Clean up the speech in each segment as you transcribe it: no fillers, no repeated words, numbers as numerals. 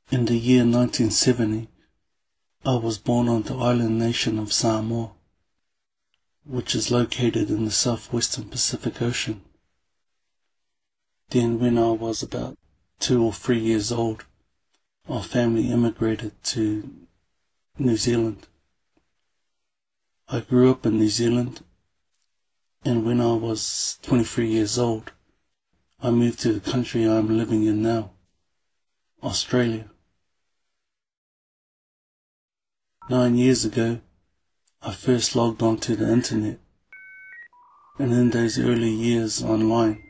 In the year 1970, I was born on the island nation of Samoa, which is located in the southwestern Pacific Ocean. Then when I was about 2 or 3 years old, our family immigrated to New Zealand. I grew up in New Zealand, and when I was 23 years old, I moved to the country I am living in now, Australia. 9 years ago, I first logged onto the internet, and in those early years online,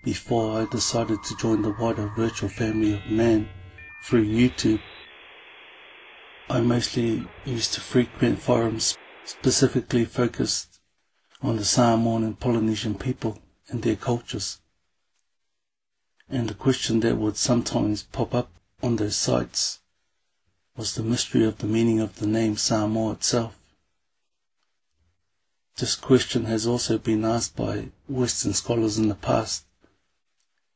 before I decided to join the wider virtual family of man through YouTube, I mostly used to frequent forums specifically focused on the Samoan and Polynesian people and their cultures. And the question that would sometimes pop up on those sites was the mystery of the meaning of the name Samoa itself. This question has also been asked by Western scholars in the past,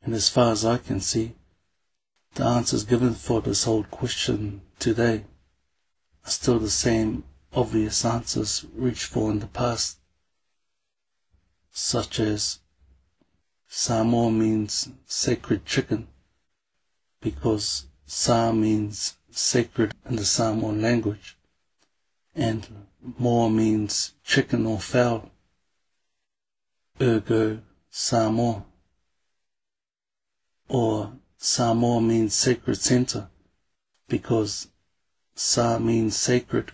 and as far as I can see, the answers given for this old question today are still the same obvious answers reached for in the past, such as Samoa means sacred chicken because Sa means sacred in the Samoan language, and Moa means chicken or fowl, ergo Samoa. Or Samoa means sacred center because Sa means sacred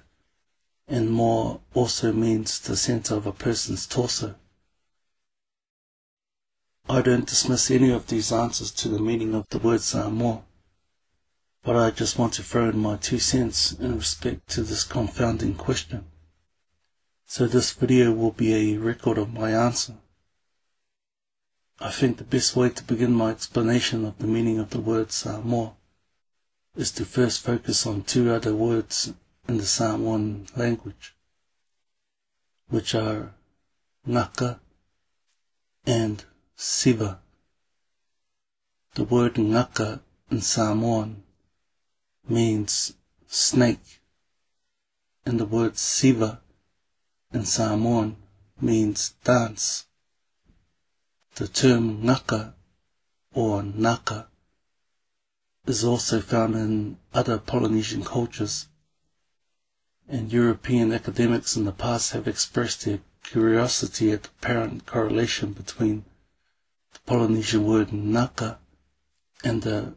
and Moa also means the center of a person's torso. I don't dismiss any of these answers to the meaning of the word Samoa, but I just want to throw in my 2 cents in respect to this confounding question. So this video will be a record of my answer. I think the best way to begin my explanation of the meaning of the word Samoa is to first focus on 2 other words in the Samoan language, which are ngaka and siva. The word ngaka in Samoan means snake, and the word siva in Samoan means dance. The term ngaka or naka is also found in other Polynesian cultures, and European academics in the past have expressed their curiosity at the apparent correlation between the Polynesian word naka and the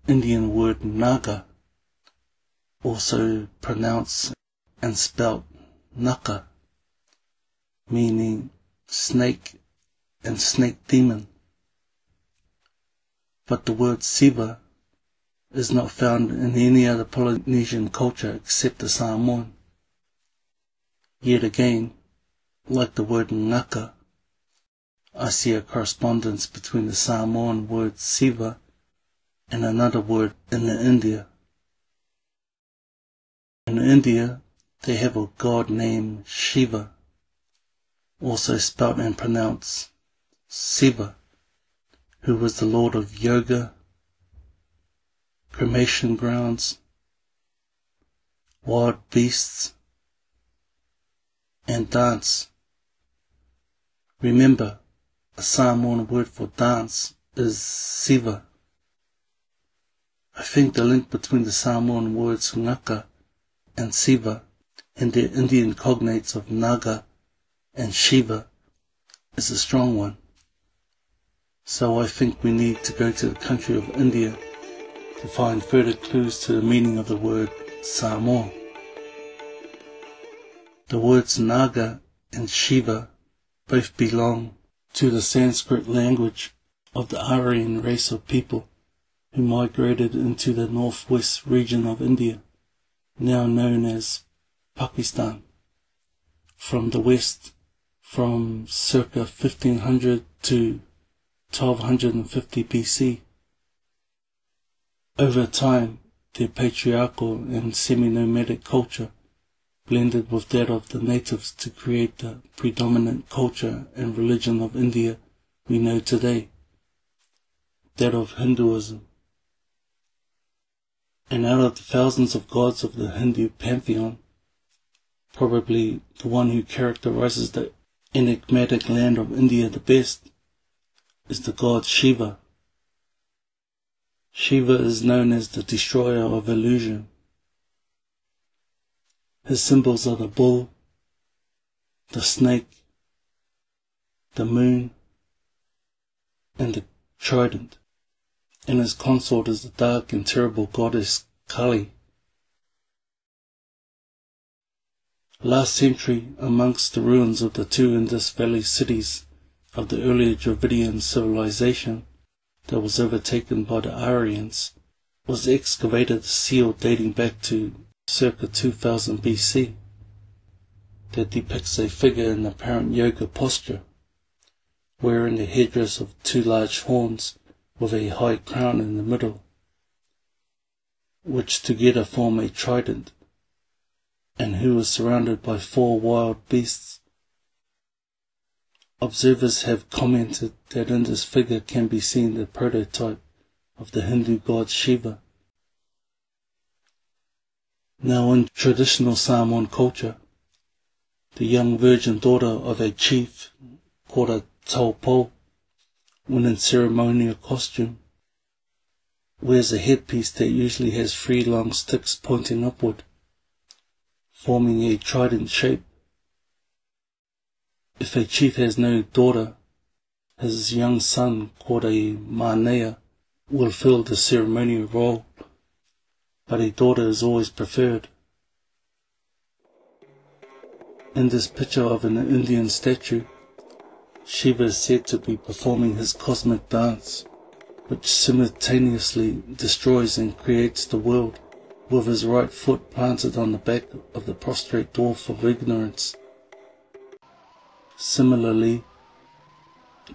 Indian word naga, also pronounced and spelt naka, meaning snake and snake demon. But the word siva is not found in any other Polynesian culture except the Samoan. Yet again, like the word ngaka, I see a correspondence between the Samoan word siva and another word in India. In India, they have a god named Shiva, also spelt and pronounced Siva, who was the lord of yoga, cremation grounds, wild beasts, and dance. Remember, a Samoan word for dance is siva. I think the link between the Samoan words ngaka and siva and their Indian cognates of naga and Shiva is a strong one. So I think we need to go to the country of India to find further clues to the meaning of the word Samoa. The words Naga and Shiva both belong to the Sanskrit language of the Aryan race of people who migrated into the northwest region of India, now known as Pakistan, from the west from circa 1500 to 1250 BC. Over time, their patriarchal and semi-nomadic culture blended with that of the natives to create the predominant culture and religion of India we know today, that of Hinduism. And out of the thousands of gods of the Hindu pantheon, probably the one who characterizes the enigmatic land of India the best is the god Shiva. Shiva is known as the destroyer of illusion. His symbols are the bull, the snake, the moon, and the trident, and his consort is the dark and terrible goddess Kali. Last century, amongst the ruins of the two Indus Valley cities of the earlier Dravidian civilization that was overtaken by the Aryans, was excavated a seal dating back to circa 2000 BC that depicts a figure in apparent yoga posture, wearing a headdress of two large horns with a high crown in the middle, which together form a trident, and who is surrounded by 4 wild beasts. Observers have commented that in this figure can be seen the prototype of the Hindu god Shiva. Now, in traditional Samoan culture, the young virgin daughter of a chief, called a taupo, when in ceremonial costume, wears a headpiece that usually has 3 long sticks pointing upward, forming a trident shape. If a chief has no daughter, his young son, called a manea, will fill the ceremonial role, but a daughter is always preferred. In this picture of an Indian statue, Shiva is said to be performing his cosmic dance, which simultaneously destroys and creates the world, with his right foot planted on the back of the prostrate dwarf of ignorance. Similarly,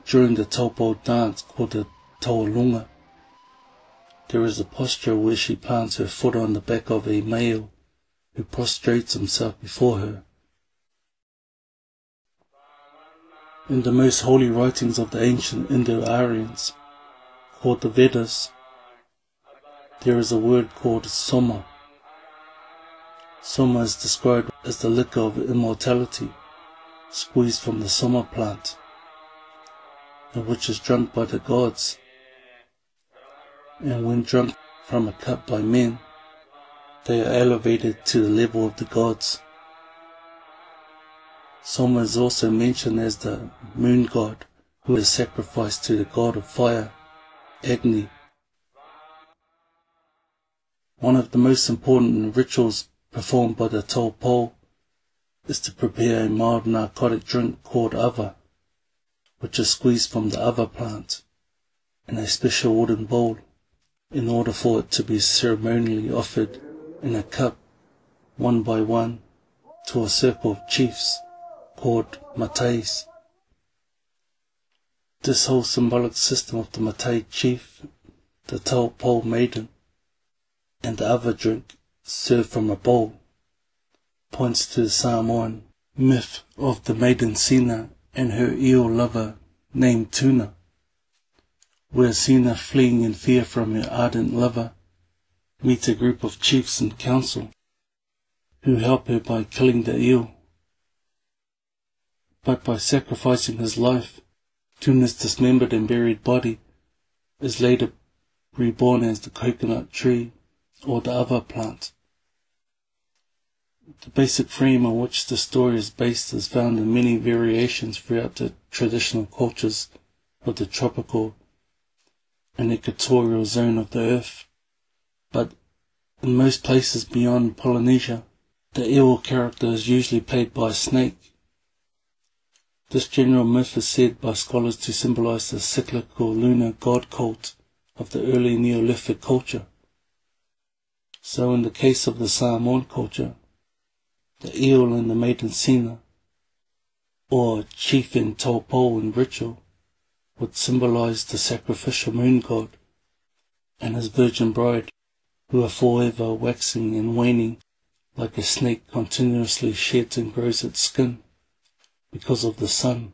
during the taupo dance called the taualunga, there is a posture where she plants her foot on the back of a male who prostrates himself before her. In the most holy writings of the ancient Indo-Aryans, called the Vedas, there is a word called Soma. Soma is described as the liquor of immortality, squeezed from the Soma plant, and which is drunk by the gods, and when drunk from a cup by men, they are elevated to the level of the gods. Soma is also mentioned as the moon god, who is sacrificed to the god of fire, Agni. One of the most important rituals performed by the taupo is to prepare a mild narcotic drink called ava, which is squeezed from the ava plant in a special wooden bowl, in order for it to be ceremonially offered in a cup, one by one, to a circle of chiefs, called matais. This whole symbolic system of the matai chief, the taupo maiden, and the ava drink served from a bowl, points to the Samoan myth of the maiden Sina and her eel lover named Tuna, where Sina, fleeing in fear from her ardent lover, meets a group of chiefs in council, who help her by killing the eel. But by sacrificing his life, Tuna's dismembered and buried body is later reborn as the coconut tree or the ava plant. The basic frame on which the story is based is found in many variations throughout the traditional cultures of the tropical and equatorial zone of the earth, but in most places beyond Polynesia, the eel character is usually played by a snake. This general myth is said by scholars to symbolize the cyclical lunar god cult of the early Neolithic culture. So in the case of the Samoan culture, the eel and the maiden Sina, or chief in taupo in ritual, would symbolize the sacrificial moon god and his virgin bride, who are forever waxing and waning like a snake continuously sheds and grows its skin because of the sun.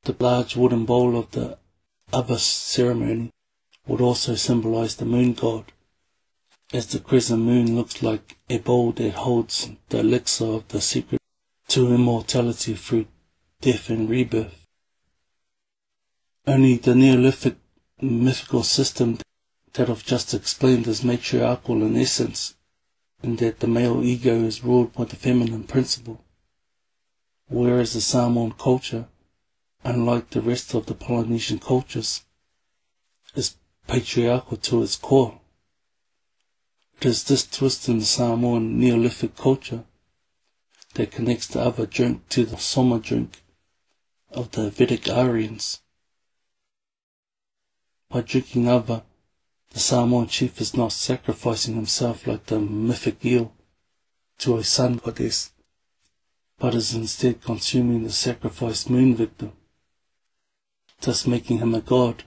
The large wooden bowl of the ava ceremony would also symbolize the moon god, as the crescent moon looks like a bowl that holds the elixir of the secret to immortality through death and rebirth. Only the Neolithic mythical system that I've just explained is matriarchal in essence, in that the male ego is ruled by the feminine principle, whereas the Samoan culture, unlike the rest of the Polynesian cultures, is patriarchal to its core. It is this twist in the Samoan Neolithic culture that connects the other drink to the soma drink of the Vedic Aryans. By drinking ava, the Samoan chief is not sacrificing himself like the mythic eel to a sun goddess, but is instead consuming the sacrificed moon victim, thus making him a god.